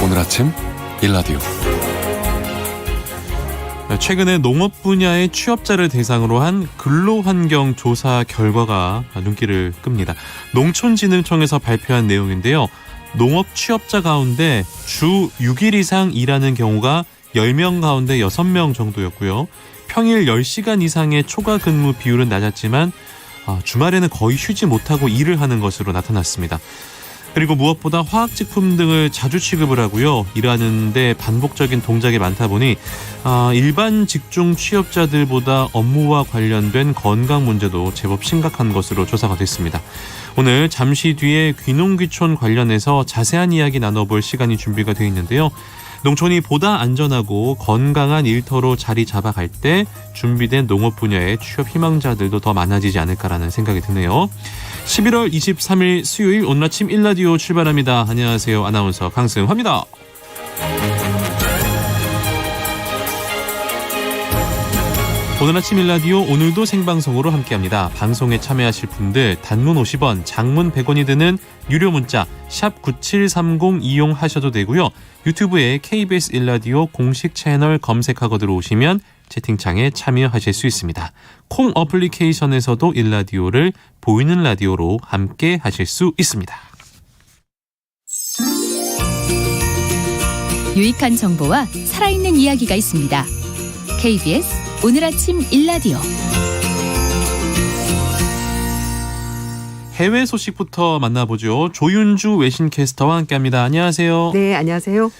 오늘 아침 일라디오. 최근에 농업 분야의 취업자를 대상으로 한 근로환경 조사 결과가 눈길을 끕니다. 농촌진흥청에서 발표한 내용인데요. 농업 취업자 가운데 주 6일 이상 일하는 경우가 10명 가운데 6명 정도였고요. 평일 10시간 이상의 초과 근무 비율은 낮았지만 주말에는 거의 쉬지 못하고 일을 하는 것으로 나타났습니다. 그리고 무엇보다 화학제품 등을 자주 취급을 하고요. 일하는데 반복적인 동작이 많다 보니 일반 직종 취업자들보다 업무와 관련된 건강 문제도 제법 심각한 것으로 조사가 됐습니다. 오늘 잠시 뒤에 귀농귀촌 관련해서 자세한 이야기 나눠볼 시간이 준비가 되어 있는데요. 농촌이 보다 안전하고 건강한 일터로 자리 잡아갈 때 준비된 농업 분야의 취업 희망자들도 더 많아지지 않을까라는 생각이 드네요. 11월 23일 수요일 오늘 아침 일라디오 출발합니다. 안녕하세요. 아나운서 강승화입니다. 오늘 아침 일라디오 오늘도 생방송으로 함께합니다. 방송에 참여하실 분들 단문 50원, 장문 100원이 드는 유료 문자 샵 9730 이용하셔도 되고요. 유튜브에 KBS 일라디오 공식 채널 검색하고 들어오시면 채팅창에 참여하실 수 있습니다. 콩 어플리케이션에서도 일라디오를 보이는 라디오로 함께 하실 수 있습니다. 유익한 정보와 살아있는 이야기가 있습니다. KBS 오늘 아침 일라디오. 해외 소식부터 만나보죠. 조윤주 외신캐스터와 함께합니다. 안녕하세요. 네, 안녕하세요.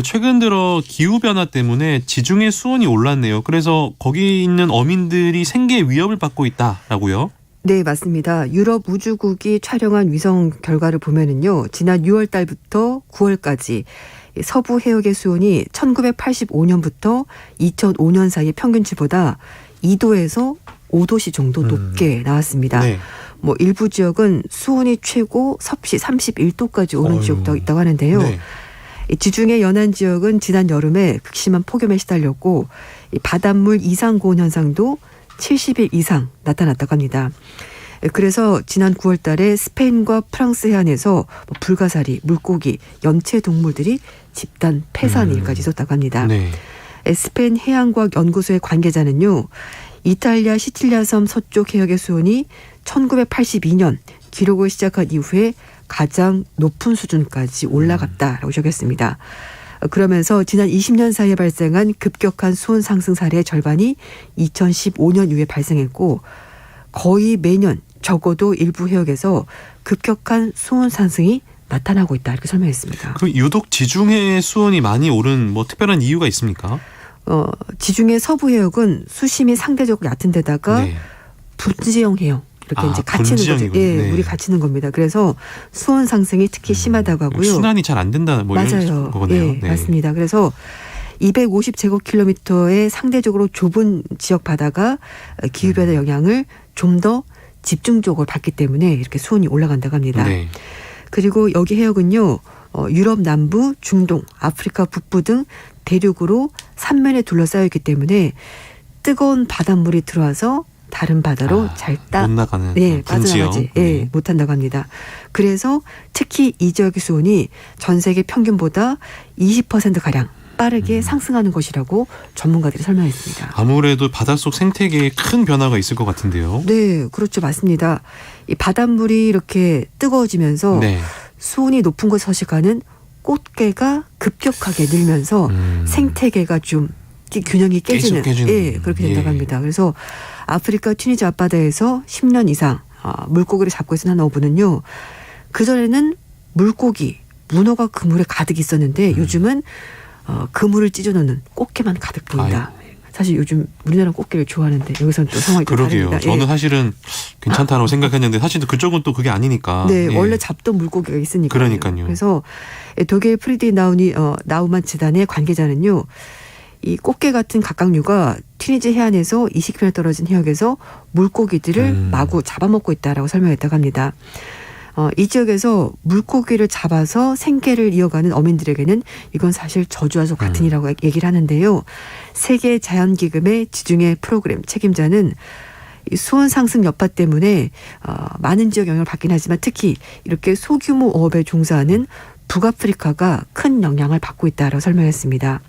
최근 들어 기후변화 때문에 지중해 수온이 올랐네요. 그래서 거기 있는 어민들이 생계 위협을 받고 있다라고요? 네, 맞습니다. 유럽 우주국이 촬영한 위성 결과를 보면은요, 지난 6월 달부터 9월까지 서부 해역의 수온이 1985년부터 2005년 사이 평균치보다 2도에서 5도씨 정도 높게 나왔습니다. 네. 일부 지역은 수온이 최고 섭씨 31도까지 오른 지역도 있다고 하는데요. 네. 지중해 연안 지역은 지난 여름에 극심한 폭염에 시달렸고 바닷물 이상 고온 현상도 70일 이상 나타났다고 합니다. 그래서 지난 9월 달에 스페인과 프랑스 해안에서 불가사리, 물고기, 염체 동물들이 집단 폐산 일까지 있었다고 합니다. 네. 스페인 해양과학 연구소의 관계자는요. 이탈리아 시칠리아 섬 서쪽 해역의 수온이 1982년 기록을 시작한 이후에 가장 높은 수준까지 올라갔다라고 적었습니다. 그러면서 지난 20년 사이에 발생한 급격한 수온 상승 사례의 절반이 2015년 이후에 발생했고 거의 매년 적어도 일부 해역에서 급격한 수온 상승이 나타나고 있다 이렇게 설명했습니다. 유독 지중해 수온이 많이 오른 특별한 이유가 있습니까? 지중해 서부 해역은 수심이 상대적으로 얕은 데다가 네. 분지형 해역 이렇게 이제 갇히는 거죠. 예, 네. 물이 갇히는 겁니다. 그래서 수온 상승이 특히 심하다고 하고요. 순환이 잘 안 된다는 맞아요. 이런 거네요. 예, 네. 맞습니다. 그래서 250제곱킬로미터의 상대적으로 좁은 지역 바다가 기후변화 영향을 좀 더 집중적으로 받기 때문에 이렇게 수온이 올라간다고 합니다. 네. 그리고 여기 해역은요. 유럽 남부, 중동, 아프리카 북부 등 대륙으로 삼면에 둘러싸여 있기 때문에 뜨거운 바닷물이 들어와서 다른 바다로 못 나가는 빠져나가지 못한다고 합니다. 그래서 특히 이 지역의 수온이 전 세계 평균보다 20%가량 빠르게 상승하는 것이라고 전문가들이 설명했습니다. 아무래도 바닷속 생태계에 큰 변화가 있을 것 같은데요. 네, 그렇죠. 맞습니다. 이 바닷물이 이렇게 뜨거워지면서 네. 수온이 높은 곳에 서식하는 꽃게가 급격하게 늘면서 생태계가 좀 균형이 깨지는 그렇게 된다고 합니다. 그래서 아프리카 튀니지 앞바다에서 10년 이상 물고기를 잡고 있는 한 어부는요. 그전에는 물고기, 문어가 그물에 가득 있었는데 요즘은 그물을 찢어놓는 꽃게만 가득 보인다. 사실 요즘 우리나라 꽃게를 좋아하는데 여기서는 또 상황이 좀 그러게요. 다릅니다. 저는 사실은 괜찮다고 생각했는데 사실 그쪽은 또 그게 아니니까. 네, 원래 잡던 물고기가 있으니까요. 그러니까요. 그래서 독일 프리디 나우만 재단의 관계자는요. 이 꽃게 같은 각각류가 튀니지 해안에서 20km 떨어진 해역에서 물고기들을 마구 잡아먹고 있다라고 설명했다고 합니다. 이 지역에서 물고기를 잡아서 생계를 이어가는 어민들에게는 이건 사실 저주와 같은 일이라고 얘기를 하는데요. 세계자연기금의 지중해 프로그램 책임자는 수온 상승 여파 때문에 많은 지역 영향을 받긴 하지만 특히 이렇게 소규모 어업에 종사하는 북아프리카가 큰 영향을 받고 있다라고 설명했습니다.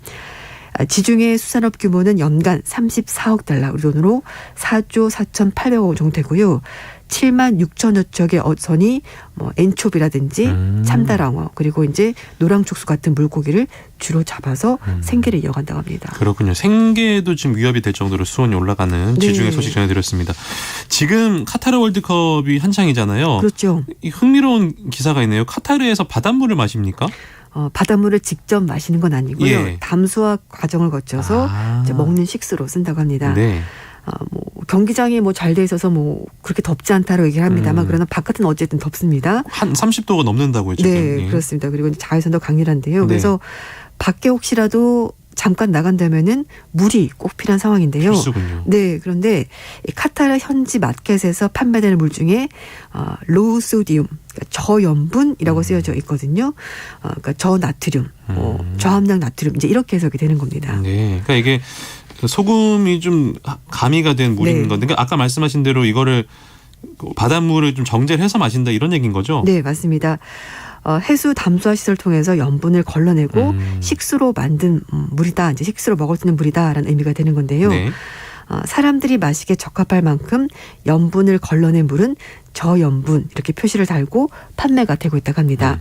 지중해 수산업 규모는 연간 34억 달러, 우리 돈으로 4조 4,800억 원 정도 되고요. 7만 6천여 척의 어선이 뭐 엔초비라든지 참다랑어 그리고 이제 노랑촉수 같은 물고기를 주로 잡아서 생계를 이어간다고 합니다. 그렇군요. 생계도 지금 위협이 될 정도로 수온이 올라가는 지중해 네. 소식 전해드렸습니다. 지금 카타르 월드컵이 한창이잖아요. 그렇죠. 이 흥미로운 기사가 있네요. 카타르에서 바닷물을 마십니까? 바닷물을 직접 마시는 건 아니고요. 예. 담수화 과정을 거쳐서 이제 먹는 식수로 쓴다고 합니다. 네. 뭐 경기장이 뭐 잘 돼 있어서 뭐 그렇게 덥지 않다고 얘기를 합니다만 그러나 바깥은 어쨌든 덥습니다. 한 30도가 넘는다고요, 지금. 네, 예. 그렇습니다. 그리고 이제 자외선도 강렬한데요. 네. 그래서 밖에 혹시라도 잠깐 나간다면은 물이 꼭 필요한 상황인데요. 필수군요. 네, 그런데 이 카타르 현지 마켓에서 판매되는 물 중에 로우 소디움, 그러니까 저염분이라고 쓰여져 있거든요. 그러니까 저나트륨, 저함량 나트륨 이제 이렇게 해석이 되는 겁니다. 네, 그러니까 이게 소금이 좀 가미가 된 물인 네. 건데, 그러니까 아까 말씀하신 대로 이거를 바닷물을 좀 정제를 해서 마신다 이런 얘기인 거죠? 네, 맞습니다. 해수 담수화 시설을 통해서 염분을 걸러내고 식수로 만든 물이다, 이제 식수로 먹을 수 있는 물이다라는 의미가 되는 건데요. 네. 사람들이 마시기에 적합할 만큼 염분을 걸러낸 물은 저염분 이렇게 표시를 달고 판매가 되고 있다고 합니다.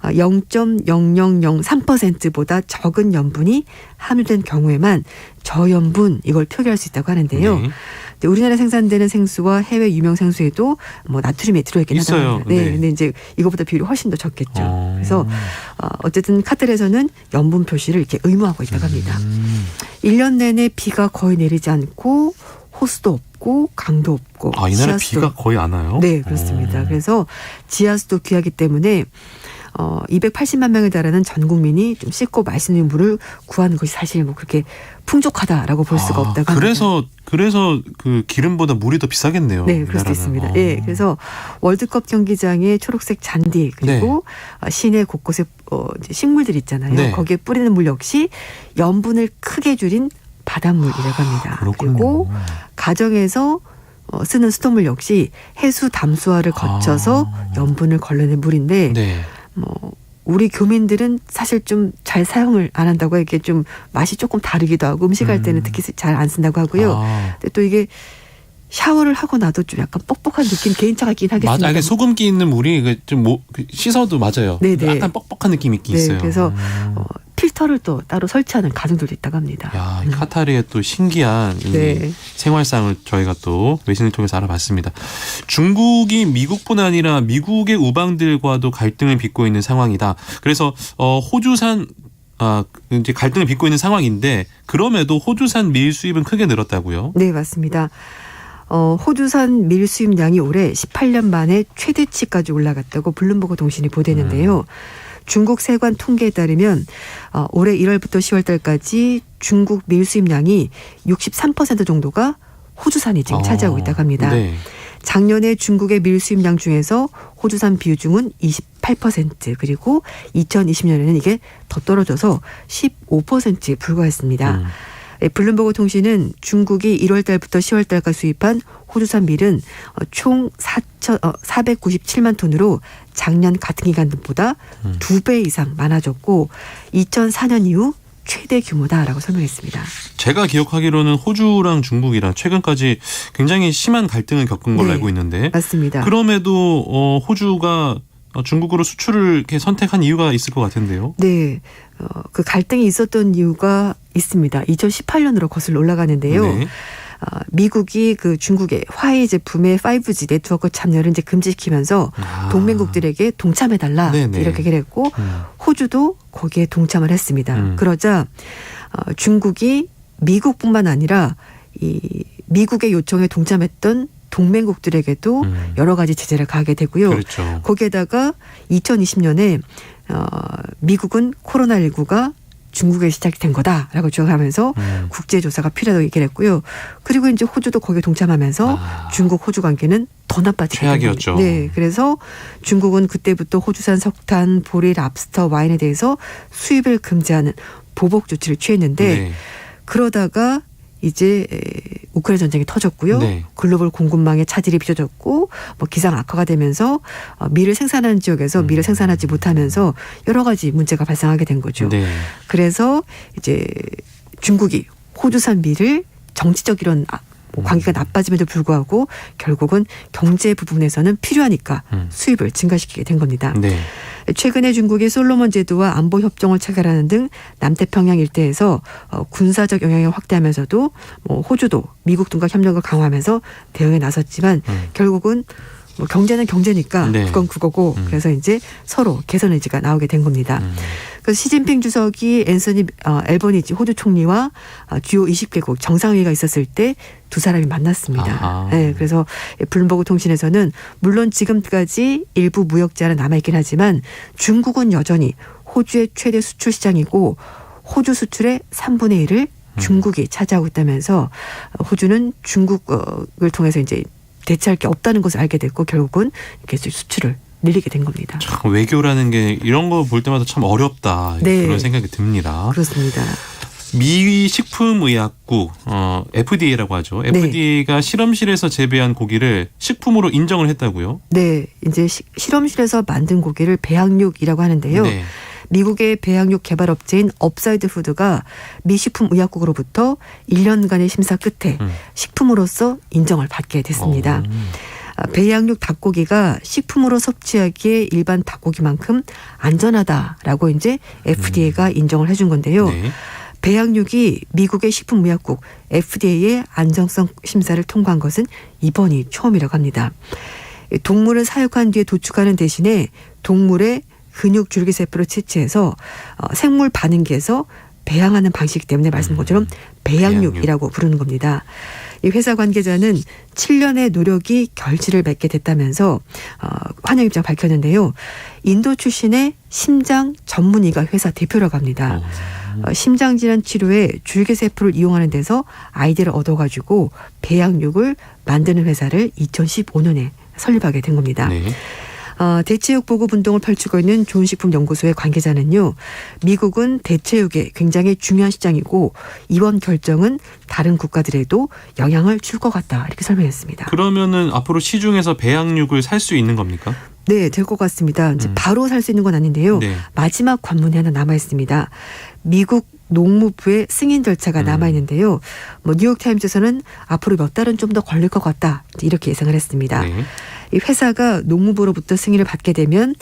0.0003%보다 적은 염분이 함유된 경우에만 저염분 이걸 표기할 수 있다고 하는데요. 네. 근데 우리나라 생산되는 생수와 해외 유명 생수에도 뭐 나트륨이 들어있긴 있어요. 하다고 합니다. 네, 네. 근데 이제 이거보다 비율이 훨씬 더 적겠죠. 그래서 어쨌든 카타르에서는 염분 표시를 이렇게 의무하고 있다고 합니다. 1년 내내 비가 거의 내리지 않고 호수도 없고 강도 없고 이 나라 지하수도- 비가 거의 안 와요? 네, 그렇습니다. 그래서 지하수도 귀하기 때문에 280만 명에 달하는 전 국민이 좀 씻고 마시는 물을 구하는 것이 사실 뭐 그렇게 풍족하다라고 볼 수가 없다고 합니다. 그래서 그 기름보다 물이 더 비싸겠네요. 네, 이 그럴 수 나라는. 있습니다. 예, 그래서 월드컵 경기장의 초록색 잔디 그리고 시내 곳곳에 이제 식물들 있잖아요. 네. 거기에 뿌리는 물 역시 염분을 크게 줄인 바닷물이라고 합니다. 그렇군요. 그리고 가정에서 쓰는 수돗물 역시 해수 담수화를 거쳐서 염분을 걸러낸 물인데 네. 뭐 우리 교민들은 사실 좀 잘 사용을 안 한다고 이게 좀 맛이 조금 다르기도 하고 음식할 때는 특히 잘 안 쓴다고 하고요. 근데 또 이게 샤워를 하고 나도 좀 약간 뻑뻑한 느낌 개인차가 있긴 하겠습니다. 맞아, 이게 소금기 있는 물이 좀 씻어도 맞아요. 네네. 약간 뻑뻑한 느낌이 있긴 있어요. 그래서 필터를 또 따로 설치하는 가정들도 있다고 합니다. 야, 이 카타르의 또 신기한 이 네. 생활상을 저희가 또 외신을 통해서 알아봤습니다. 중국이 미국뿐 아니라 미국의 우방들과도 갈등을 빚고 있는 상황이다. 그래서 호주산 이제 갈등을 빚고 있는 상황인데 그럼에도 호주산 밀 수입은 크게 늘었다고요? 네, 맞습니다. 호주산 밀 수입량이 올해 18년 만에 최대치까지 올라갔다고 블룸버그 통신이 보도했는데요. 중국 세관 통계에 따르면 올해 1월부터 10월 달까지 중국 밀 수입량이 63% 정도가 호주산이 지금 차지하고 있다고 합니다. 네. 작년에 중국의 밀 수입량 중에서 호주산 비중은 28% 그리고 2020년에는 이게 더 떨어져서 15%에 불과했습니다. 블룸버그 통신은 중국이 1월 달부터 10월 달까지 수입한 호주산 밀은 총 497만 톤으로 작년 같은 기간보다 2배 이상 많아졌고 2004년 이후 최대 규모다라고 설명했습니다. 제가 기억하기로는 호주랑 중국이랑 최근까지 굉장히 심한 갈등을 겪은 걸로 네, 알고 있는데 맞습니다. 그럼에도 호주가 중국으로 수출을 이렇게 선택한 이유가 있을 것 같은데요. 네. 그 갈등이 있었던 이유가 있습니다. 2018년으로 거슬러 올라가는데요. 네. 미국이 그 중국의 화웨이 제품의 5G 네트워크 참여를 이제 금지시키면서 동맹국들에게 동참해달라 네네. 이렇게 얘기를 했고 호주도 거기에 동참을 했습니다. 그러자 중국이 미국뿐만 아니라 이 미국의 요청에 동참했던 동맹국들에게도 여러 가지 제재를 가하게 되고요. 그렇죠. 거기에다가 2020년에 미국은 코로나19가 중국에 시작된 거다라고 주장하면서 국제조사가 필요하다고 얘기를 했고요. 그리고 이제 호주도 거기에 동참하면서 중국 호주 관계는 더 나빠지게 최악이었죠. 네, 그래서 중국은 그때부터 호주산 석탄, 보리, 랍스터, 와인에 대해서 수입을 금지하는 보복 조치를 취했는데 네. 그러다가 이제 우크라이나 전쟁이 터졌고요. 네. 글로벌 공급망에 차질이 빚어졌고 뭐 기상 악화가 되면서 밀을 생산하는 지역에서 밀을 생산하지 못하면서 여러 가지 문제가 발생하게 된 거죠. 네. 그래서 이제 중국이 호주산 밀을 정치적 이런 뭐 관계가 나빠짐에도 불구하고 결국은 경제 부분에서는 필요하니까 수입을 증가시키게 된 겁니다. 네. 최근에 중국이 솔로몬 제도와 안보 협정을 체결하는 등 남태평양 일대에서 군사적 영향을 확대하면서도 뭐 호주도 미국 등과 협력을 강화하면서 대응에 나섰지만 결국은 뭐 경제는 경제니까 네. 그건 그거고 그래서 이제 서로 개선 의지가 나오게 된 겁니다. 그래서 시진핑 주석이 앤서니 앨버니지 호주 총리와 주요 20개국 정상회의가 있었을 때 두 사람이 만났습니다. 네, 그래서 블룸버그 통신에서는 물론 지금까지 일부 무역 제한은 남아있긴 하지만 중국은 여전히 호주의 최대 수출 시장이고 호주 수출의 3분의 1을 중국이 차지하고 있다면서 호주는 중국을 통해서 이제 대체할 게 없다는 것을 알게 됐고 결국은 이렇게 수출을 늘리게 된 겁니다. 참 외교라는 게 이런 거 볼 때마다 참 어렵다. 네. 그런 생각이 듭니다. 그렇습니다. 미 식품의약국 FDA라고 하죠. FDA가 실험실에서 재배한 고기를 식품으로 인정을 했다고요? 네, 이제 실험실에서 만든 고기를 배양육이라고 하는데요. 네. 미국의 배양육 개발업체인 업사이드 푸드가 미 식품의약국으로부터 1년간의 심사 끝에 식품으로서 인정을 받게 됐습니다. 배양육 닭고기가 식품으로 섭취하기에 일반 닭고기만큼 안전하다라고 이제 FDA가 인정을 해준 건데요. 네. 배양육이 미국의 식품의약국 FDA의 안정성 심사를 통과한 것은 이번이 처음이라고 합니다. 동물을 사육한 뒤에 도축하는 대신에 동물의 근육 줄기세포를 채취해서 생물 반응기에서 배양하는 방식이기 때문에 말씀드린 것처럼 배양육이라고 부르는 겁니다. 이 회사 관계자는 7년의 노력이 결실을 맺게 됐다면서 환영 입장 밝혔는데요. 인도 출신의 심장 전문의가 회사 대표라고 합니다. 심장질환 치료에 줄기세포를 이용하는 데서 아이디어를 얻어가지고 배양육을 만드는 회사를 2015년에 설립하게 된 겁니다. 네. 대체육 보급 운동을 펼치고 있는 좋은식품연구소의 관계자는요. 미국은 대체육에 굉장히 중요한 시장이고 이번 결정은 다른 국가들에도 영향을 줄 것 같다 이렇게 설명했습니다. 그러면은 앞으로 시중에서 배양육을 살 수 있는 겁니까? 네, 될 것 같습니다. 이제 바로 살 수 있는 건 아닌데요. 네. 마지막 관문이 하나 남아 있습니다. 미국 농무부의 승인 절차가 남아 있는데요. 뭐 뉴욕타임즈에서는 앞으로 몇 달은 좀 더 걸릴 것 같다 이렇게 예상을 했습니다. 네. 이 회사가 농무부로부터 승인을 받게 되면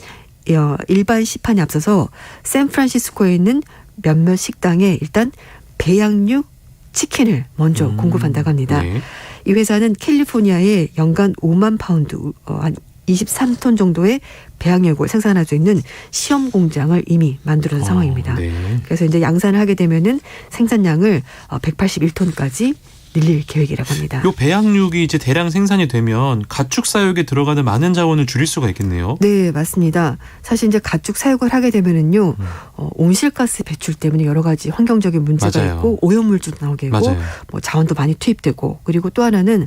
일반 시판에 앞서서 샌프란시스코에 있는 몇몇 식당에 일단 배양육 치킨을 먼저 공급한다고 합니다. 네. 이 회사는 캘리포니아에 연간 5만 파운드 한 23톤 정도의 배양육을 생산할 수 있는 시험 공장을 이미 만들어둔 상황입니다. 네. 그래서 이제 양산을 하게 되면은 생산량을 181톤까지 늘릴 계획이라고 합니다. 요 배양육이 이제 대량 생산이 되면 가축 사육에 들어가는 많은 자원을 줄일 수가 있겠네요. 네, 맞습니다. 사실 이제 가축 사육을 하게 되면은요, 온실가스 배출 때문에 여러 가지 환경적인 문제가 맞아요. 있고 오염물질도 나오게 되고, 맞아요. 뭐 자원도 많이 투입되고, 그리고 또 하나는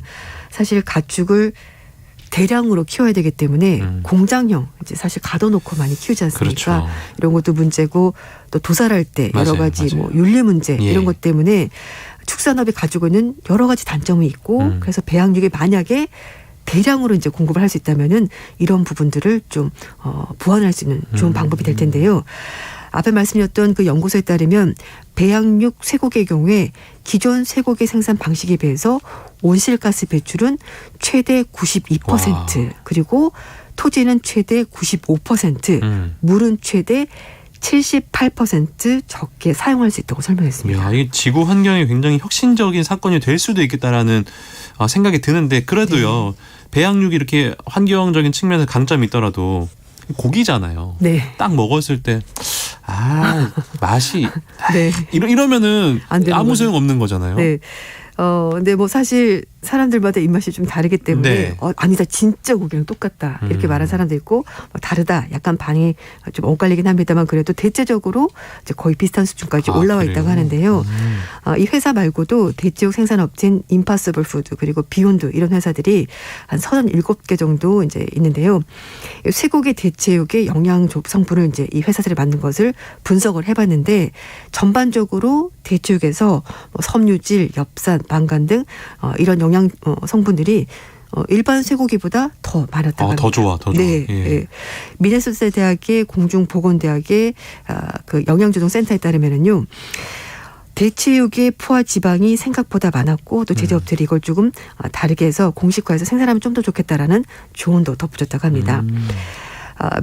사실 가축을 대량으로 키워야 되기 때문에 공장형 이제 사실 가둬놓고 많이 키우지 않습니까? 그렇죠. 이런 것도 문제고 또 도살할 때 여러 맞아요, 가지 맞아요. 뭐 윤리 문제 예. 이런 것 때문에 축산업이 가지고 있는 여러 가지 단점이 있고 그래서 배양육이 만약에 대량으로 이제 공급을 할 수 있다면은 이런 부분들을 좀 보완할 수 있는 좋은 방법이 될 텐데요. 앞에 말씀드렸던 그 연구소에 따르면 배양육 쇠고기의 경우에 기존 쇠고기 생산 방식에 비해서 온실가스 배출은 최대 92% 와. 그리고 토지는 최대 95% 물은 최대 78% 적게 사용할 수 있다고 설명했습니다. 이야, 이 지구 환경에 굉장히 혁신적인 사건이 될 수도 있겠다라는 생각이 드는데 그래도요. 배양육이 이렇게 환경적인 측면에서 강점이 있더라도 고기잖아요. 네. 딱 먹었을 때 맛이 네. 이러면은 안 되는 아무 거죠. 소용 없는 거잖아요. 네. 근데 뭐 사실 사람들마다 입맛이 좀 다르기 때문에 네. 아니다 진짜 고기랑 똑같다 이렇게 말하는 사람도 있고 다르다 약간 반이 좀 엇갈리긴 합니다만 그래도 대체적으로 이제 거의 비슷한 수준까지 올라와 그래요? 있다고 하는데요. 이 회사 말고도 대체육 생산업체인 임파서블 푸드 그리고 비욘드 이런 회사들이 한 37개 정도 이제 있는데요. 쇠고기 대체육의 영양 성분을 이제 이 회사들이 만든 것을 분석을 해봤는데 전반적으로 대체육에서 섬유질, 엽산, 망간 등 이런 영양 성분들이 일반 쇠고기보다 더 많았다고 합니다. 더 좋아. 네, 예. 네. 미네소타 대학의 공중보건대학의 그 영양조정센터에 따르면은요. 대체육의 포화 지방이 생각보다 많았고 또 제조업들이 이걸 조금 다르게 해서 공식화해서 생산하면 좀 더 좋겠다라는 조언도 덧붙였다고 합니다.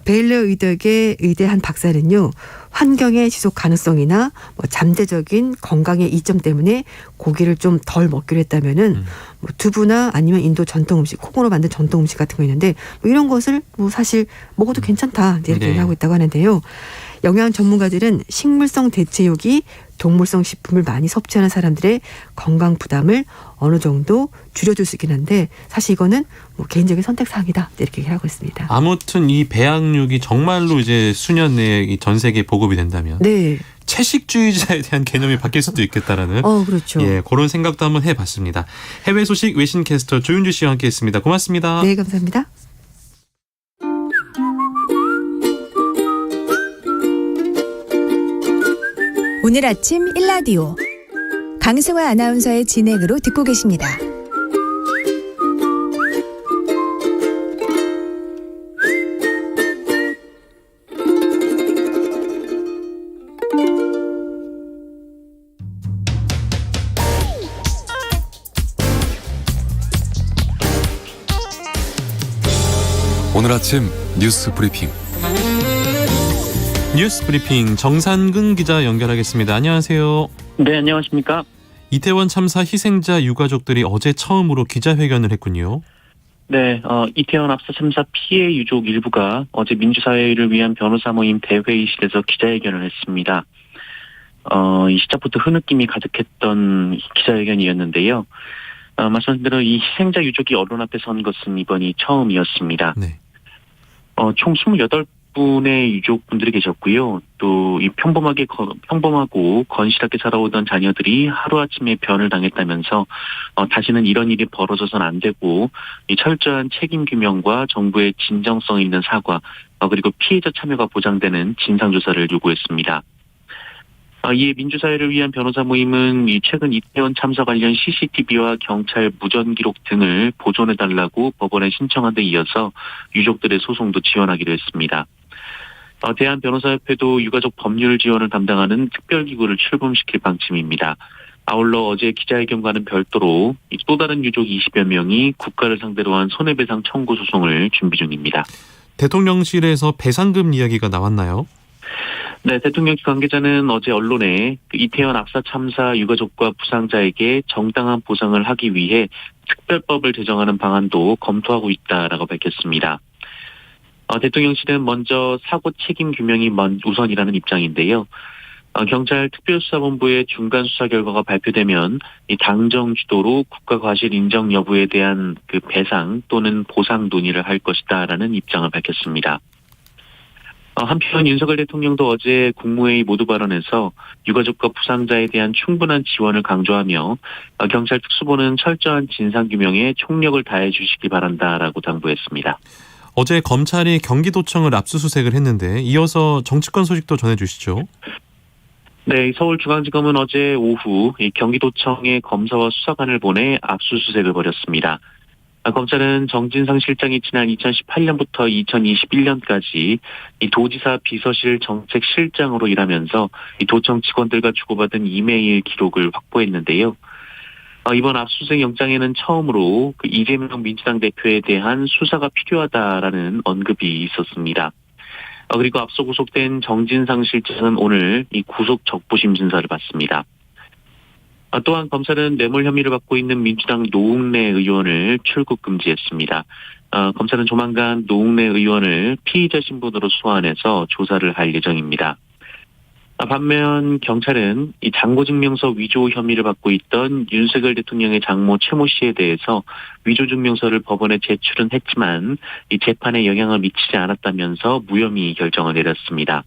베일러 의대의 의대 한 박사는요. 환경의 지속 가능성이나 잠재적인 건강의 이점 때문에 고기를 좀 덜 먹기로 했다면은 두부나 아니면 인도 전통 음식, 콩으로 만든 전통 음식 같은 거 있는데 이런 것을 사실 먹어도 괜찮다 이렇게 얘기하고 있다고 하는데요. 영양 전문가들은 식물성 대체육이 동물성 식품을 많이 섭취하는 사람들의 건강 부담을 어느 정도 줄여줄 수 있긴 한데 사실 이거는 개인적인 선택 사항이다 이렇게 얘기하고 있습니다. 아무튼 이 배양육이 정말로 이제 수년 내에 전 세계에 보급이 된다면 네. 채식주의자에 대한 개념이 바뀔 수도 있겠다라는 그렇죠. 예, 그런 생각도 한번 해봤습니다. 해외 소식 외신 캐스터 조윤주 씨와 함께했습니다. 고맙습니다. 네, 감사합니다. 오늘 아침 일라디오 강승화 아나운서의 진행으로 듣고 계십니다. 오늘 아침 뉴스 브리핑. 뉴스 브리핑 정산근 기자 연결하겠습니다. 안녕하세요. 네, 안녕하십니까. 이태원 참사 희생자 유가족들이 어제 처음으로 기자회견을 했군요. 네, 이태원 압사 참사 피해 유족 일부가 어제 민주사회를 위한 변호사 모임 대회의실에서 기자회견을 했습니다. 이 시작부터 흐느낌이 가득했던 기자회견이었는데요. 말씀하신 대로 이 희생자 유족이 언론 앞에 선 것은 이번이 처음이었습니다. 네. 총 28분의 유족분들이 계셨고요. 또 이 평범하고 건실하게 살아오던 자녀들이 하루아침에 변을 당했다면서 다시는 이런 일이 벌어져서는 안 되고 이 철저한 책임 규명과 정부의 진정성 있는 사과 그리고 피해자 참여가 보장되는 진상조사를 요구했습니다. 이에 민주사회를 위한 변호사 모임은 최근 이태원 참사 관련 CCTV와 경찰 무전 기록 등을 보존해달라고 법원에 신청한 데 이어서 유족들의 소송도 지원하기로 했습니다. 대한변호사협회도 유가족 법률 지원을 담당하는 특별기구를 출범시킬 방침입니다. 아울러 어제 기자회견과는 별도로 또 다른 유족 20여 명이 국가를 상대로 한 손해배상 청구 소송을 준비 중입니다. 대통령실에서 배상금 이야기가 나왔나요? 네, 대통령실 관계자는 어제 언론에 이태원 압사 참사 유가족과 부상자에게 정당한 보상을 하기 위해 특별법을 제정하는 방안도 검토하고 있다라고 밝혔습니다. 대통령실은 먼저 사고 책임 규명이 우선이라는 입장인데요. 경찰 특별수사본부의 중간 수사 결과가 발표되면 이 당정 주도로 국가 과실 인정 여부에 대한 그 배상 또는 보상 논의를 할 것이다라는 입장을 밝혔습니다. 한편 윤석열 대통령도 어제 국무회의 모두 발언에서 유가족과 부상자에 대한 충분한 지원을 강조하며 경찰 특수부는 철저한 진상규명에 총력을 다해 주시기 바란다라고 당부했습니다. 어제 검찰이 경기도청을 압수수색을 했는데 이어서 정치권 소식도 전해주시죠. 네, 서울중앙지검은 어제 오후 경기도청에 검사와 수사관을 보내 압수수색을 벌였습니다. 검찰은 정진상 실장이 지난 2018년부터 2021년까지 이 도지사 비서실 정책실장으로 일하면서 이 도청 직원들과 주고받은 이메일 기록을 확보했는데요. 이번 압수수색 영장에는 처음으로 이재명 민주당 대표에 대한 수사가 필요하다라는 언급이 있었습니다. 그리고 앞서 구속된 정진상 실장은 오늘 이 구속 적부심 진사를 받습니다. 또한 검찰은 뇌물 혐의를 받고 있는 민주당 노웅래 의원을 출국 금지했습니다. 검찰은 조만간 노웅래 의원을 피의자 신분으로 소환해서 조사를 할 예정입니다. 반면 경찰은 이 장고증명서 위조 혐의를 받고 있던 윤석열 대통령의 장모 최모 씨에 대해서 위조 증명서를 법원에 제출은 했지만 이 재판에 영향을 미치지 않았다면서 무혐의 결정을 내렸습니다.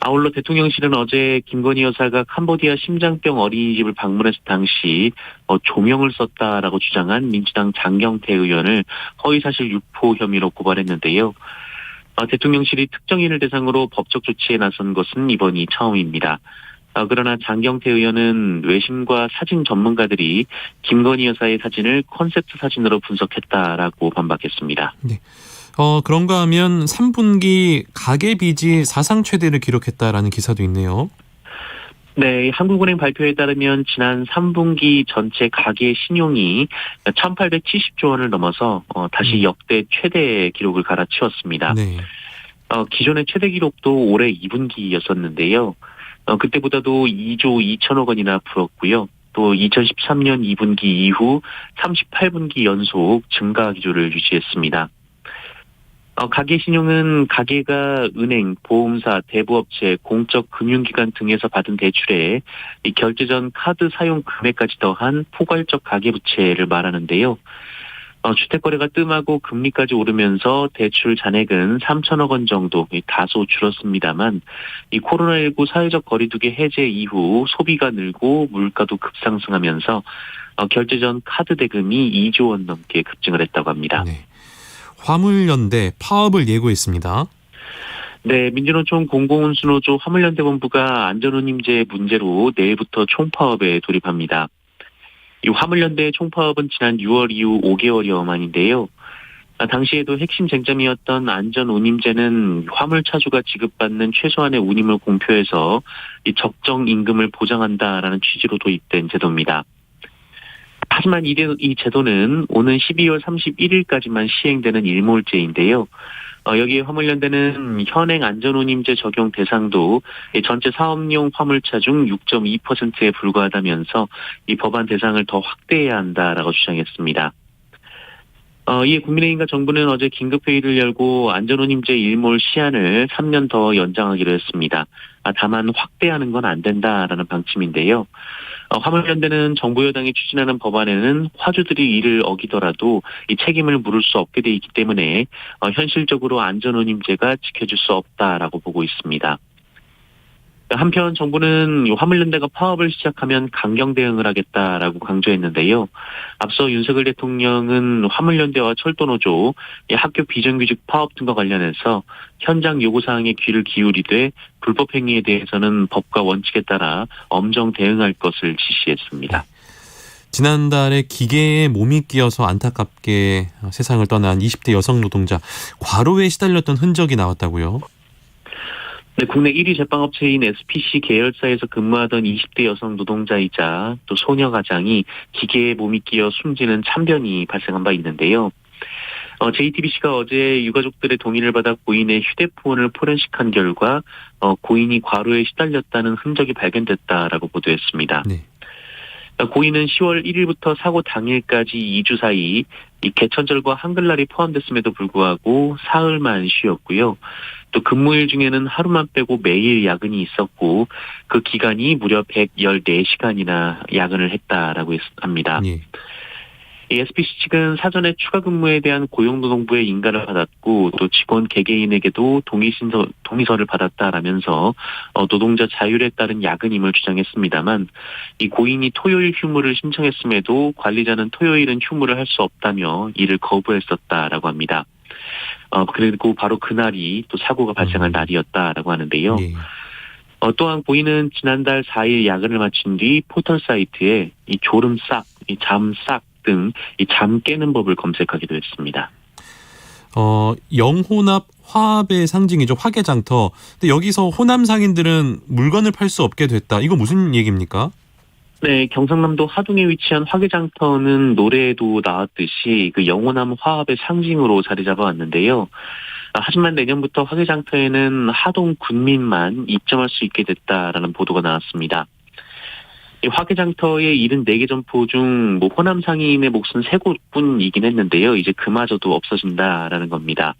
아울러 대통령실은 어제 김건희 여사가 캄보디아 심장병 어린이집을 방문했을 당시 조명을 썼다라고 주장한 민주당 장경태 의원을 허위사실 유포 혐의로 고발했는데요. 대통령실이 특정인을 대상으로 법적 조치에 나선 것은 이번이 처음입니다. 그러나 장경태 의원은 외신과 사진 전문가들이 김건희 여사의 사진을 콘셉트 사진으로 분석했다라고 반박했습니다. 네. 그런가 하면 3분기 가계빚이 사상 최대를 기록했다라는 기사도 있네요. 네, 한국은행 발표에 따르면 지난 3분기 전체 가계 신용이 1,870조 원을 넘어서 다시 역대 최대 기록을 갈아치웠습니다. 네. 기존의 최대 기록도 올해 2분기였었는데요. 그때보다도 2조 2천억 원이나 불었고요. 또 2013년 2분기 이후 38분기 연속 증가 기조를 유지했습니다. 가계 신용은 가계가 은행, 보험사, 대부업체, 공적 금융기관 등에서 받은 대출에 이 결제 전 카드 사용 금액까지 더한 포괄적 가계부채를 말하는데요. 주택거래가 뜸하고 금리까지 오르면서 대출 잔액은 3천억 원 정도 다소 줄었습니다만 이 코로나19 사회적 거리두기 해제 이후 소비가 늘고 물가도 급상승하면서 결제 전 카드 대금이 2조 원 넘게 급증을 했다고 합니다. 네. 화물연대 파업을 예고했습니다. 네, 민주노총 공공운수노조 화물연대본부가 안전운임제 문제로 내일부터 총파업에 돌입합니다. 이 화물연대의 총파업은 지난 6월 이후 5개월여 만인데요. 당시에도 핵심 쟁점이었던 안전운임제는 화물차주가 지급받는 최소한의 운임을 공표해서 이 적정 임금을 보장한다라는 취지로 도입된 제도입니다. 하지만 이 제도는 오는 12월 31일까지만 시행되는 일몰제인데요. 여기에 화물연대는 현행 안전운임제 적용 대상도 전체 사업용 화물차 중 6.2%에 불과하다면서 이 법안 대상을 더 확대해야 한다라고 주장했습니다. 이에 국민의힘과 정부는 어제 긴급회의를 열고 안전운임제 일몰 시한을 3년 더 연장하기로 했습니다. 다만 확대하는 건 안 된다라는 방침인데요. 화물연대는 정부 여당이 추진하는 법안에는 화주들이 이를 어기더라도 이 책임을 물을 수 없게 돼 있기 때문에 현실적으로 안전운임제가 지켜질 수 없다라고 보고 있습니다. 한편 정부는 화물연대가 파업을 시작하면 강경 대응을 하겠다라고 강조했는데요. 앞서 윤석열 대통령은 화물연대와 철도노조, 학교 비정규직 파업 등과 관련해서 현장 요구사항에 귀를 기울이되 불법 행위에 대해서는 법과 원칙에 따라 엄정 대응할 것을 지시했습니다. 지난달에 기계에 몸이 끼어서 안타깝게 세상을 떠난 20대 여성 노동자 과로에 시달렸던 흔적이 나왔다고요? 네, 국내 1위 제빵업체인 SPC 계열사에서 근무하던 20대 여성 노동자이자 또 소녀 가장이 기계에 몸이 끼어 숨지는 참변이 발생한 바 있는데요. JTBC가 어제 유가족들의 동의를 받아 고인의 휴대폰을 포렌식한 결과 고인이 과로에 시달렸다는 흔적이 발견됐다라고 보도했습니다. 네. 고인은 10월 1일부터 사고 당일까지 2주 사이 이 개천절과 한글날이 포함됐음에도 불구하고 사흘만 쉬었고요. 또 근무일 중에는 하루만 빼고 매일 야근이 있었고 그 기간이 무려 114시간이나 야근을 했다라고 합니다. 예. 이 SPC 측은 사전에 추가 근무에 대한 고용노동부의 인가를 받았고 또 직원 개개인에게도 동의서를 받았다라면서 노동자 자율에 따른 야근임을 주장했습니다만 이 고인이 토요일 휴무를 신청했음에도 관리자는 토요일은 휴무를 할 수 없다며 이를 거부했었다라고 합니다. 그리고 바로 그날이 또 사고가 발생할 날이었다라고 하는데요. 예. 또한 고인은 지난달 4일 야근을 마친 뒤 포털 사이트에 이 졸음싹, 이 잠싹 등 이 잠 깨는 법을 검색하기도 했습니다. 영혼합 화합의 상징이죠. 화개장터. 근데 여기서 호남 상인들은 물건을 팔 수 없게 됐다. 이거 무슨 얘기입니까? 네, 경상남도 하동에 위치한 화개장터는 노래에도 나왔듯이 그 영원한 화합의 상징으로 자리 잡아왔는데요. 하지만 내년부터 화개장터에는 하동 군민만 입점할 수 있게 됐다라는 보도가 나왔습니다. 이 화개장터의 74개 점포 중 호남 상인의 몫은 3곳뿐이긴 했는데요. 이제 그마저도 없어진다라는 겁니다.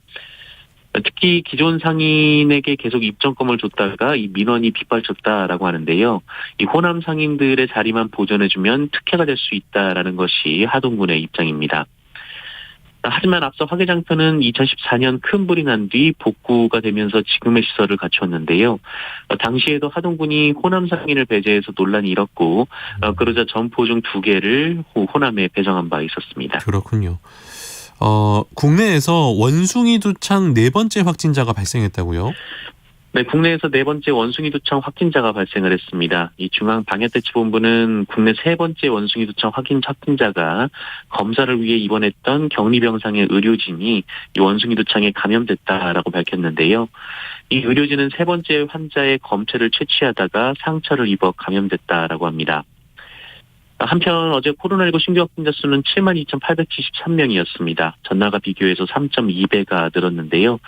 특히 기존 상인에게 계속 입점권을 줬다가 이 민원이 빗발쳤다라고 하는데요. 이 호남 상인들의 자리만 보존해주면 특혜가 될 수 있다라는 것이 하동군의 입장입니다. 하지만 앞서 화개장터는 2014년 큰 불이 난 뒤 복구가 되면서 지금의 시설을 갖추었는데요. 당시에도 하동군이 호남 상인을 배제해서 논란이 일었고 그러자 점포중 2개를 호남에 배정한 바 있었습니다. 그렇군요. 국내에서 원숭이 두창 4번째 확진자가 발생했다고요? 네, 국내에서 4번째 원숭이 두창 확진자가 발생을 했습니다. 이 중앙방역대책본부는 국내 3번째 원숭이 두창 확진자가 검사를 위해 입원했던 격리병상의 의료진이 이 원숭이 두창에 감염됐다라고 밝혔는데요. 이 의료진은 3번째 환자의 검체를 채취하다가 상처를 입어 감염됐다라고 합니다. 한편 어제 코로나19 신규 확진자 수는 72,873명이었습니다. 전날과 비교해서 3.2배가 늘었는데요.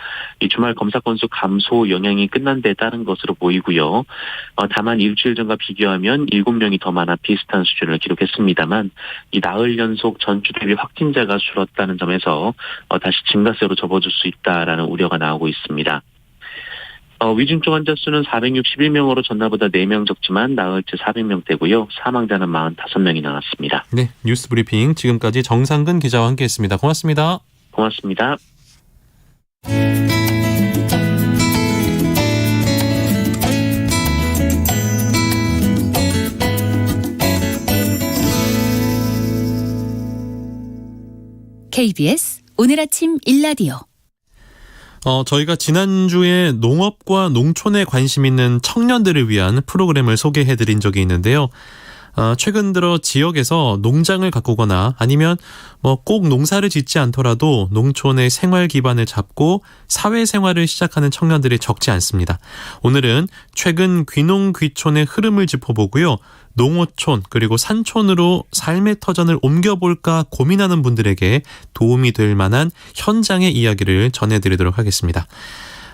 이 주말 검사 건수 감소 영향이 끝난 데 따른 것으로 보이고요. 다만 일주일 전과 비교하면 7명이 더 많아 비슷한 수준을 기록했습니다만 이 나흘 연속 전주 대비 확진자가 줄었다는 점에서 다시 증가세로 접어들 수 있다라는 우려가 나오고 있습니다. 위중증 환자 수는 461명으로 전날보다 4명 적지만 나흘째 400명대고요. 사망자는 45명이 나왔습니다. 네, 뉴스 브리핑 지금까지 정상근 기자와 함께했습니다. 고맙습니다. 고맙습니다. KBS 오늘 아침 일라디오. 저희가 지난주에 농업과 농촌에 관심 있는 청년들을 위한 프로그램을 소개해드린 적이 있는데요. 최근 들어 지역에서 농장을 가꾸거나 아니면 꼭 농사를 짓지 않더라도 농촌의 생활 기반을 잡고 사회생활을 시작하는 청년들이 적지 않습니다. 오늘은 최근 귀농귀촌의 흐름을 짚어보고요. 농어촌 그리고 산촌으로 삶의 터전을 옮겨볼까 고민하는 분들에게 도움이 될 만한 현장의 이야기를 전해드리도록 하겠습니다.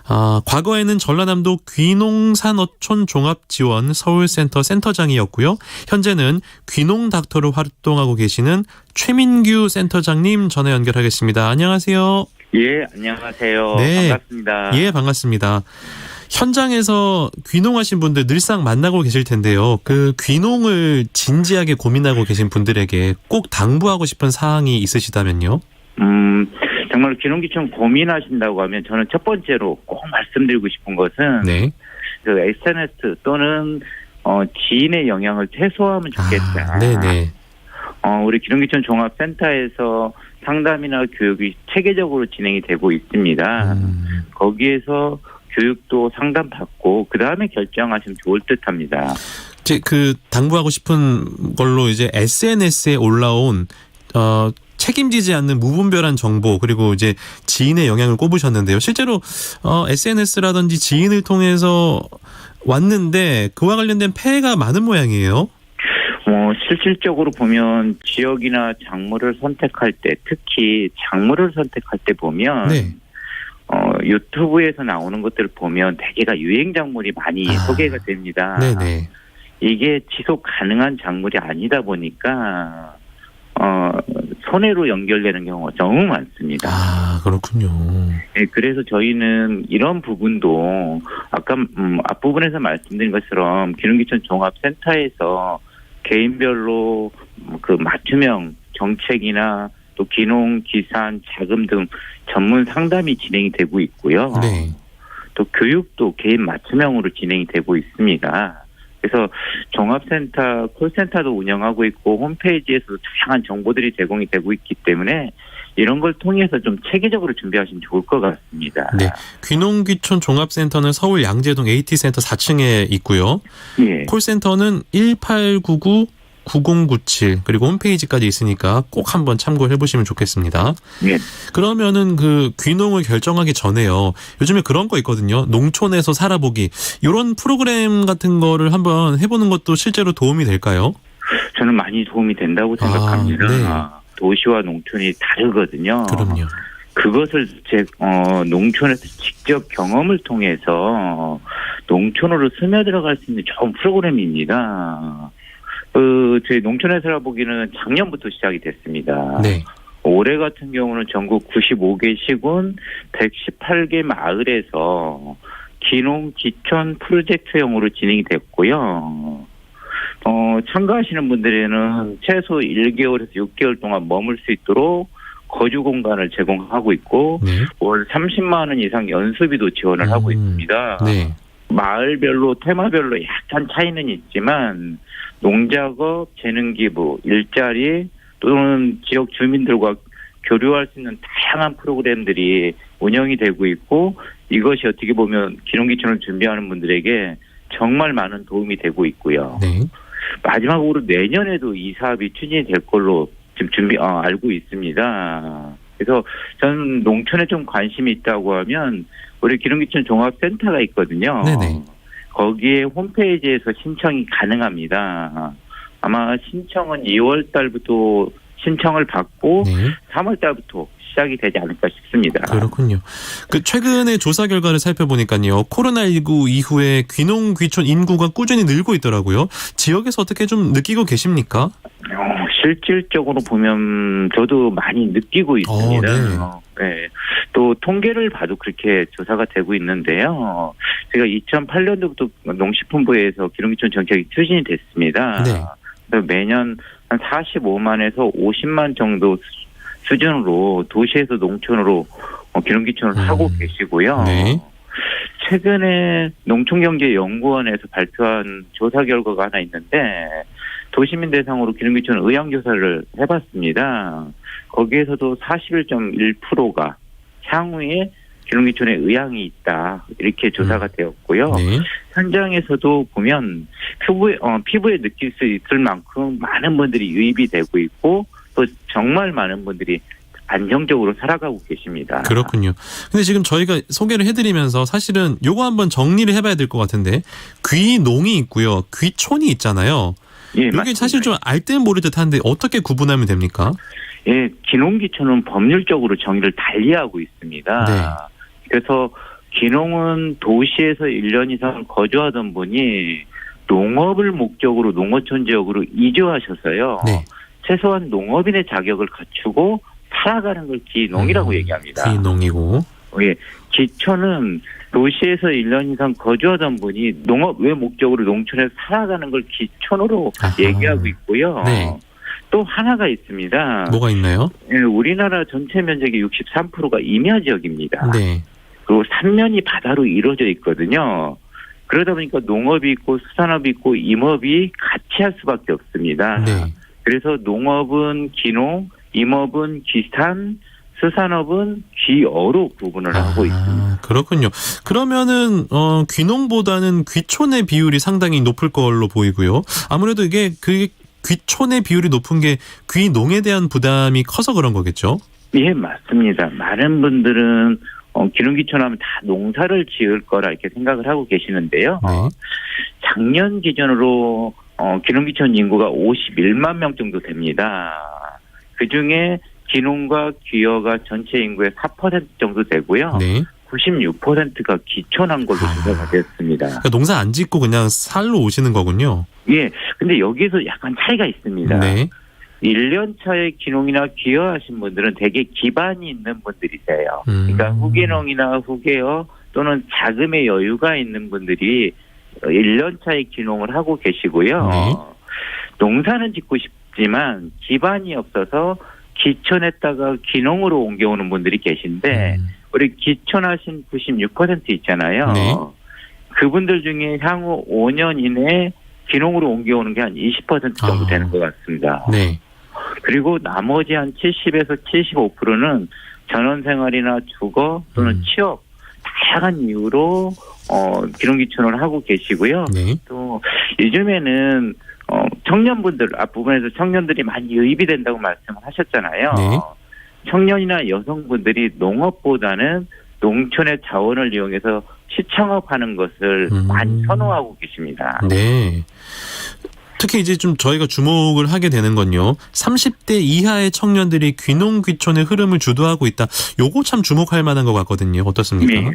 과거에는 전라남도 귀농산어촌 종합지원 서울센터 센터장이었고요. 현재는 귀농닥터로 활동하고 계시는 최민규 센터장님 전화 연결하겠습니다. 안녕하세요. 예, 안녕하세요. 네. 반갑습니다. 예, 반갑습니다. 현장에서 귀농하신 분들 늘상 만나고 계실 텐데요. 그 귀농을 진지하게 고민하고 계신 분들에게 꼭 당부하고 싶은 사항이 있으시다면요? 정말 귀농귀촌 고민하신다고 하면 저는 첫 번째로 꼭 말씀드리고 싶은 것은 네. 그 SNS 또는 지인의 영향을 최소화하면 좋겠다. 네네. 우리 귀농귀촌 종합센터에서 상담이나 교육이 체계적으로 진행이 되고 있습니다. 거기에서 교육도 상담받고 그 다음에 결정하시면 좋을 듯합니다. 이제 그 당부하고 싶은 걸로 이제 SNS에 올라온 책임지지 않는 무분별한 정보 그리고 이제 지인의 영향을 꼽으셨는데요. 실제로 SNS라든지 지인을 통해서 왔는데 그와 관련된 폐해가 많은 모양이에요. 실질적으로 보면 지역이나 작물을 선택할 때 특히 작물을 선택할 때 보면 네. 유튜브에서 나오는 것들을 보면 대개가 유행 작물이 많이 소개가 됩니다. 네네. 이게 지속 가능한 작물이 아니다 보니까 손해로 연결되는 경우가 너무 많습니다. 그렇군요. 네, 그래서 저희는 이런 부분도 아까 앞부분에서 말씀드린 것처럼 귀농귀촌 종합센터에서 개인별로 그 맞춤형 정책이나 또 귀농, 귀산, 자금 등 전문 상담이 진행이 되고 있고요. 네. 또 교육도 개인 맞춤형으로 진행이 되고 있습니다. 그래서 종합센터, 콜센터도 운영하고 있고 홈페이지에서도 다양한 정보들이 제공이 되고 있기 때문에 이런 걸 통해서 좀 체계적으로 준비하시면 좋을 것 같습니다. 네. 귀농귀촌 종합센터는 서울 양재동 AT센터 4층에 있고요. 예. 콜센터는 1899-9097 그리고 홈페이지까지 있으니까 꼭 한번 참고해 보시면 좋겠습니다. 예. 그러면은 그 귀농을 결정하기 전에요. 요즘에 그런 거 있거든요. 농촌에서 살아보기. 이런 프로그램 같은 거를 한번 해보는 것도 실제로 도움이 될까요? 저는 많이 도움이 된다고 생각합니다. 네. 도시와 농촌이 다르거든요. 그럼요. 그것을 농촌에서 직접 경험을 통해서 농촌으로 스며들어갈 수 있는 좋은 프로그램입니다. 저희 농촌에 살아보기는 작년부터 시작이 됐습니다. 네. 올해 같은 경우는 전국 95개 시군 118개 마을에서 기농 기촌 프로젝트형으로 진행이 됐고요. 참가하시는 분들에는 최소 1개월에서 6개월 동안 머물 수 있도록 거주 공간을 제공하고 있고 네. 월 30만 원 이상 연수비도 지원을 하고 있습니다. 네. 마을별로 테마별로 약간 차이는 있지만 농작업, 재능기부, 일자리 또는 지역 주민들과 교류할 수 있는 다양한 프로그램들이 운영이 되고 있고 이것이 어떻게 보면 기농기촌을 준비하는 분들에게 정말 많은 도움이 되고 있고요. 네. 마지막으로 내년에도 이 사업이 추진이 될 걸로 지금 알고 있습니다. 그래서 저는 농촌에 좀 관심이 있다고 하면 우리 기농기촌 종합센터가 있거든요. 네네. 거기에 홈페이지에서 신청이 가능합니다. 아마 신청은 2월 달부터 신청을 받고 네. 3월 달부터 시작이 되지 않을까 싶습니다. 그렇군요. 그 최근의 조사 결과를 살펴보니까요. 코로나19 이후에 귀농 귀촌 인구가 꾸준히 늘고 있더라고요. 지역에서 어떻게 좀 느끼고 계십니까? 실질적으로 보면 저도 많이 느끼고 있습니다. 네. 또 통계를 봐도 그렇게 조사가 되고 있는데요. 제가 2008년도부터 농식품부에서 기농기촌 정책이 추진이 됐습니다. 네. 그래서 매년 한 45만에서 50만 정도 수준으로 도시에서 농촌으로 기농기촌을 하고 계시고요. 네. 최근에 농촌경제연구원에서 발표한 조사 결과가 하나 있는데 도시민 대상으로 기농기촌 의향조사를 해봤습니다. 거기에서도 41.1%가 향후에 기농기촌에 의향이 있다 이렇게 조사가 되었고요. 네. 현장에서도 보면 피부에 느낄 수 있을 만큼 많은 분들이 유입이 되고 있고 또 정말 많은 분들이 안정적으로 살아가고 계십니다. 그렇군요. 근데 지금 저희가 소개를 해드리면서 사실은 요거 한번 정리를 해봐야 될 것 같은데 귀농이 있고요. 귀촌이 있잖아요. 예, 이게 사실 좀 알 듯 모를 듯한데 어떻게 구분하면 됩니까? 예, 기농기촌은 법률적으로 정의를 달리하고 있습니다. 네. 그래서 기농은 도시에서 1년 이상 거주하던 분이 농업을 목적으로 농어촌 지역으로 이주하셔서요. 네. 최소한 농업인의 자격을 갖추고 살아가는 걸 기농이라고 얘기합니다. 귀농이고. 예, 기촌은 도시에서 1년 이상 거주하던 분이 농업 외 목적으로 농촌에 살아가는 걸 기촌으로 아하. 얘기하고 있고요. 네. 또 하나가 있습니다. 뭐가 있나요? 예, 우리나라 전체 면적의 63%가 임야 지역입니다. 네. 그리고 3면이 바다로 이루어져 있거든요. 그러다 보니까 농업이 있고 수산업이 있고 임업이 같이 할 수밖에 없습니다. 네. 그래서 농업은 기농, 임업은 기산, 수산업은 귀어로 구분을 하고 있습니다. 그렇군요. 그러면은 귀농보다는 귀촌의 비율이 상당히 높을 걸로 보이고요. 아무래도 이게 그 귀촌의 비율이 높은 게 귀농에 대한 부담이 커서 그런 거겠죠? 예, 맞습니다. 많은 분들은 기농기촌하면 다 농사를 지을 거라 이렇게 생각을 하고 계시는데요. 네. 작년 기준으로 기농기촌 인구가 51만 명 정도 됩니다. 그중에 기농과 귀어가 전체 인구의 4% 정도 되고요. 네. 96%가 기촌한 걸로 조사가 됐습니다. 그러니까 농사 안 짓고 그냥 살러 오시는 거군요. 예, 근데 여기서 약간 차이가 있습니다. 네. 1년 차에 기농이나 귀어하신 분들은 되게 기반이 있는 분들이세요. 그러니까 후기농이나 후계어 또는 자금의 여유가 있는 분들이 1년 차에 기농을 하고 계시고요. 네. 농사는 짓고 싶지만 기반이 없어서 기촌했다가 기농으로 옮겨오는 분들이 계신데 우리 기촌하신 96% 있잖아요. 네. 그분들 중에 향후 5년 이내에 기농으로 옮겨오는 게 한 20% 정도 되는 것 같습니다. 네. 그리고 나머지 한 70에서 75%는 전원생활이나 주거 또는 취업 다양한 이유로 기농기촌을 하고 계시고요. 네. 또 요즘에는 청년분들 앞부분에서 청년들이 많이 유입이 된다고 말씀을 하셨잖아요. 네. 청년이나 여성분들이 농업보다는 농촌의 자원을 이용해서 시청업하는 것을 많이 선호하고 계십니다. 네. 특히 이제 좀 저희가 주목을 하게 되는 건요. 30대 이하의 청년들이 귀농 귀촌의 흐름을 주도하고 있다. 요거 참 주목할 만한 것 같거든요. 어떻습니까? 네.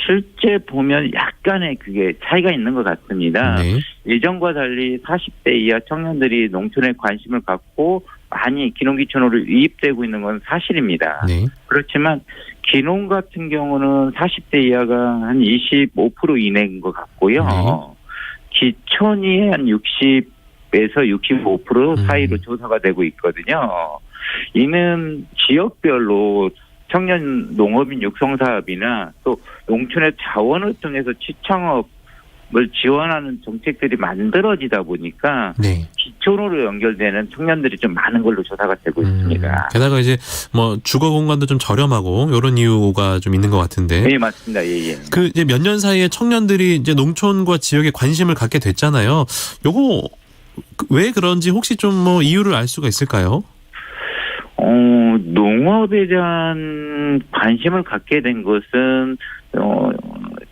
실제 보면 약간의 그게 차이가 있는 것 같습니다. 네. 예전과 달리 40대 이하 청년들이 농촌에 관심을 갖고 많이 기농기촌으로 유입되고 있는 건 사실입니다. 네. 그렇지만 기농 같은 경우는 40대 이하가 한 25% 이내인 것 같고요. 기촌이 한 60에서 65% 사이로 조사가 되고 있거든요. 이는 지역별로 청년 농업인 육성사업이나 또 농촌의 자원을 통해서 취창업을 지원하는 정책들이 만들어지다 보니까 네. 기촌으로 연결되는 청년들이 좀 많은 걸로 조사가 되고 있습니다. 게다가 이제 뭐 주거 공간도 좀 저렴하고 이런 이유가 좀 있는 것 같은데. 네, 맞습니다. 예. 그 이제 몇 년 사이에 청년들이 이제 농촌과 지역에 관심을 갖게 됐잖아요. 요거 왜 그런지 혹시 좀 뭐 이유를 알 수가 있을까요? 농업에 대한 관심을 갖게 된 것은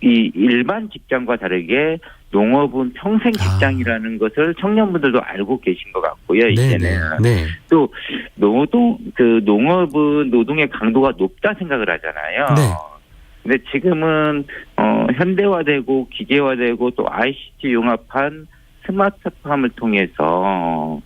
이 일반 직장과 다르게 농업은 평생 직장이라는 것을 청년분들도 알고 계신 것 같고요. 이제는 네. 또 농업은 노동의 강도가 높다 생각을 하잖아요. 네. 근데 지금은 현대화되고 기계화되고 또 ICT 융합한 스마트팜을 통해서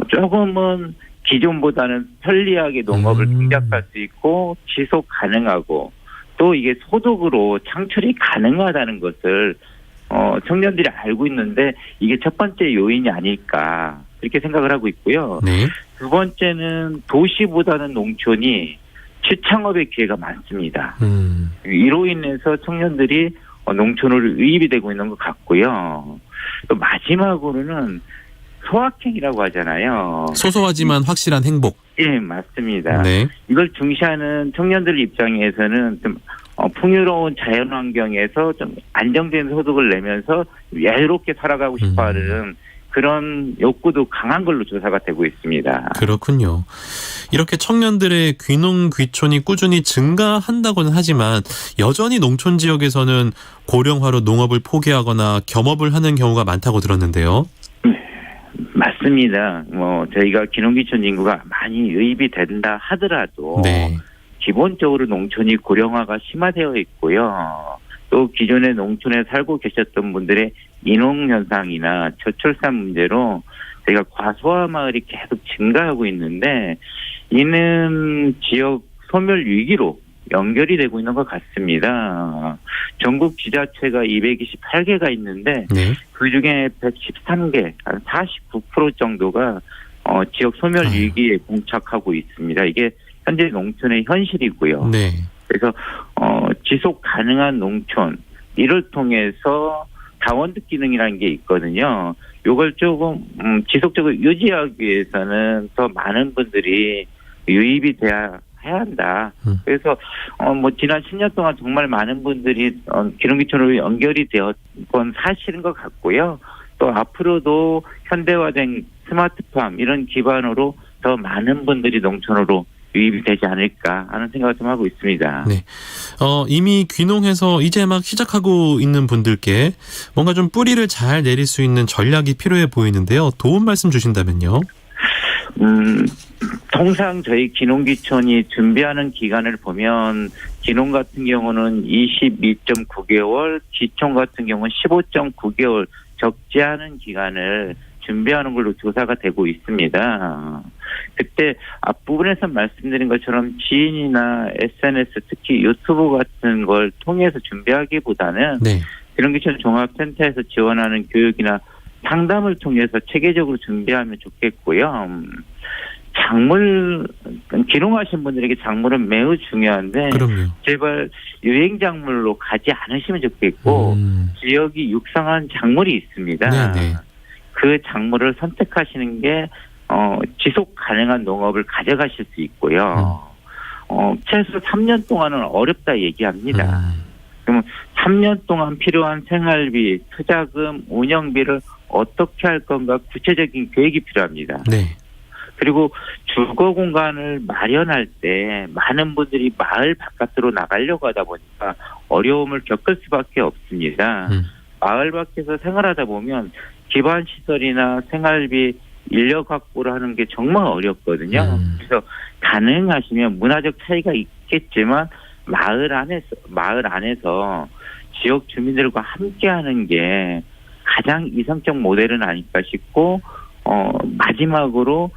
조금은 기존보다는 편리하게 농업을 동작할 수 있고 지속 가능하고 또 이게 소득으로 창출이 가능하다는 것을 청년들이 알고 있는데 이게 첫 번째 요인이 아닐까 그렇게 생각을 하고 있고요. 네. 두 번째는 도시보다는 농촌이 취창업의 기회가 많습니다. 이로 인해서 청년들이 농촌으로 유입이 되고 있는 것 같고요. 또 마지막으로는 소확행이라고 하잖아요. 소소하지만 확실한 행복. 예, 맞습니다. 네. 이걸 중시하는 청년들 입장에서는 좀 풍요로운 자연환경에서 좀 안정된 소득을 내면서 여유롭게 살아가고 싶어하는 그런 욕구도 강한 걸로 조사가 되고 있습니다. 그렇군요. 이렇게 청년들의 귀농 귀촌이 꾸준히 증가한다고는 하지만 여전히 농촌 지역에서는 고령화로 농업을 포기하거나 겸업을 하는 경우가 많다고 들었는데요. 맞습니다. 저희가 기농기촌 인구가 많이 유입이 된다 하더라도 네. 기본적으로 농촌이 고령화가 심화되어 있고요. 또 기존의 농촌에 살고 계셨던 분들의 인농 현상이나 저출산 문제로 저희가 과소화 마을이 계속 증가하고 있는데 이는 지역 소멸 위기로 연결이 되고 있는 것 같습니다. 전국 지자체가 228개가 있는데 네. 그중에 113개, 한 49% 정도가 지역 소멸 위기에 봉착하고 있습니다. 이게 현재 농촌의 현실이고요. 네. 그래서 지속 가능한 농촌 이를 통해서 자원득 기능이라는 게 있거든요. 이걸 조금 지속적으로 유지하기 위해서는 더 많은 분들이 유입이 해야 한다. 그래서 지난 10년 동안 정말 많은 분들이 기농기촌으로 연결이 되었건 사실인 것 같고요. 또 앞으로도 현대화된 스마트팜 이런 기반으로 더 많은 분들이 농촌으로 유입이 되지 않을까 하는 생각을 좀 하고 있습니다. 네. 이미 귀농해서 이제 막 시작하고 있는 분들께 뭔가 좀 뿌리를 잘 내릴 수 있는 전략이 필요해 보이는데요. 도움 말씀 주신다면요. 통상 저희 기농기촌이 준비하는 기간을 보면 기농 같은 경우는 22.9개월, 기촌 같은 경우는 15.9개월 적지 않은 기간을 준비하는 걸로 조사가 되고 있습니다. 그때 앞부분에서 말씀드린 것처럼 지인이나 SNS 특히 유튜브 같은 걸 통해서 준비하기보다는 네. 기농기촌 종합센터에서 지원하는 교육이나 상담을 통해서 체계적으로 준비하면 좋겠고요. 작물, 기농하신 분들에게 작물은 매우 중요한데 그럼요. 제발 유행 작물로 가지 않으시면 좋겠고 지역이 육성한 작물이 있습니다. 네네. 그 작물을 선택하시는 게 지속 가능한 농업을 가져가실 수 있고요. 최소 3년 동안은 어렵다 얘기합니다. 그러면 3년 동안 필요한 생활비, 투자금, 운영비를 어떻게 할 건가 구체적인 계획이 필요합니다. 네. 그리고 주거 공간을 마련할 때 많은 분들이 마을 바깥으로 나가려고 하다 보니까 어려움을 겪을 수밖에 없습니다. 마을 밖에서 생활하다 보면 기반 시설이나 생활비, 인력 확보를 하는 게 정말 어렵거든요. 그래서 가능하시면 문화적 차이가 있겠지만 마을 안에서 지역 주민들과 함께하는 게 가장 이성적 모델은 아닐까 싶고 마지막으로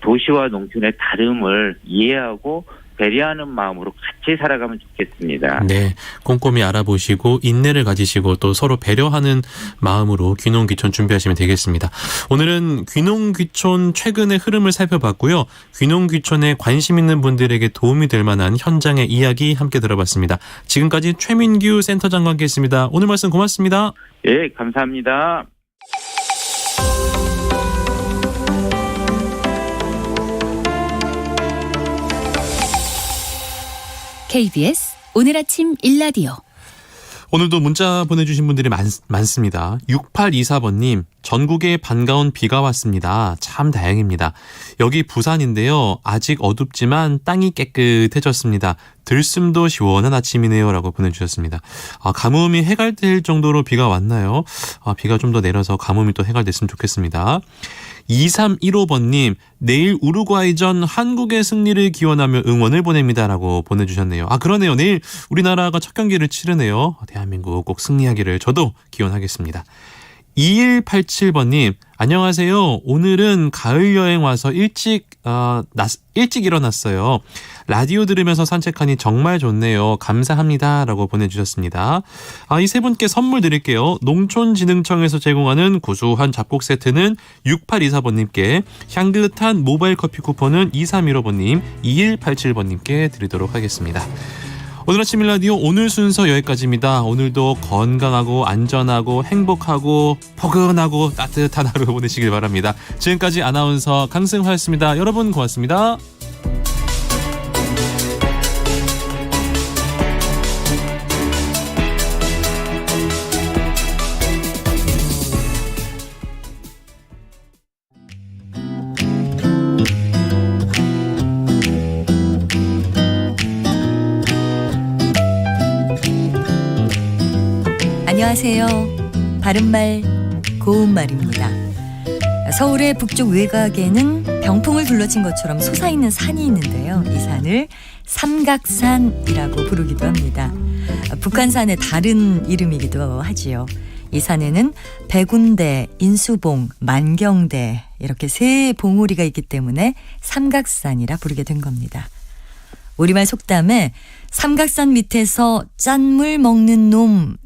도시와 농촌의 다름을 이해하고 배려하는 마음으로 같이 살아가면 좋겠습니다. 네, 꼼꼼히 알아보시고 인내를 가지시고 또 서로 배려하는 마음으로 귀농귀촌 준비하시면 되겠습니다. 오늘은 귀농귀촌 최근의 흐름을 살펴봤고요. 귀농귀촌에 관심 있는 분들에게 도움이 될 만한 현장의 이야기 함께 들어봤습니다. 지금까지 최민규 센터장과 함께했습니다. 오늘 말씀 고맙습니다. 예, 감사합니다. KBS 오늘 아침 일라디오. 오늘도 문자 보내주신 분들이 많습니다. 6824번님, 전국에 반가운 비가 왔습니다. 참 다행입니다. 여기 부산인데요. 아직 어둡지만 땅이 깨끗해졌습니다. 들숨도 시원한 아침이네요. 라고 보내주셨습니다. 가뭄이 해갈될 정도로 비가 왔나요? 비가 좀 더 내려서 가뭄이 또 해갈됐으면 좋겠습니다. 2315번님, 내일 우루과이전 한국의 승리를 기원하며 응원을 보냅니다. 라고 보내주셨네요. 그러네요. 내일 우리나라가 첫 경기를 치르네요. 대한민국 꼭 승리하기를 저도 기원하겠습니다. 2187번님, 안녕하세요. 오늘은 가을 여행 와서 일찍 일어났어요. 라디오 들으면서 산책하니 정말 좋네요. 감사합니다. 라고 보내주셨습니다. 이 세 분께 선물 드릴게요. 농촌진흥청에서 제공하는 구수한 잡곡 세트는 6824번님께, 향긋한 모바일 커피 쿠폰은 2315번님, 2187번님께 드리도록 하겠습니다. 오늘 아침 일라디오 오늘 순서 여기까지입니다. 오늘도 건강하고 안전하고 행복하고 포근하고 따뜻한 하루 보내시길 바랍니다. 지금까지 아나운서 강승화였습니다. 여러분 고맙습니다. 안녕하세요. 바른말 고운말입니다. 서울의 북쪽 외곽에는 병풍을 둘러친 것처럼 솟아있는 산이 있는데요. 이 산을 삼각산이라고 부르기도 합니다. 북한산의 다른 이름이기도 하지요. 이 산에는 백운대, 인수봉, 만경대 이렇게 세 봉우리가 있기 때문에 삼각산이라 부르게 된 겁니다. 우리말 속담에 삼각산 밑에서 짠물 먹는 놈이라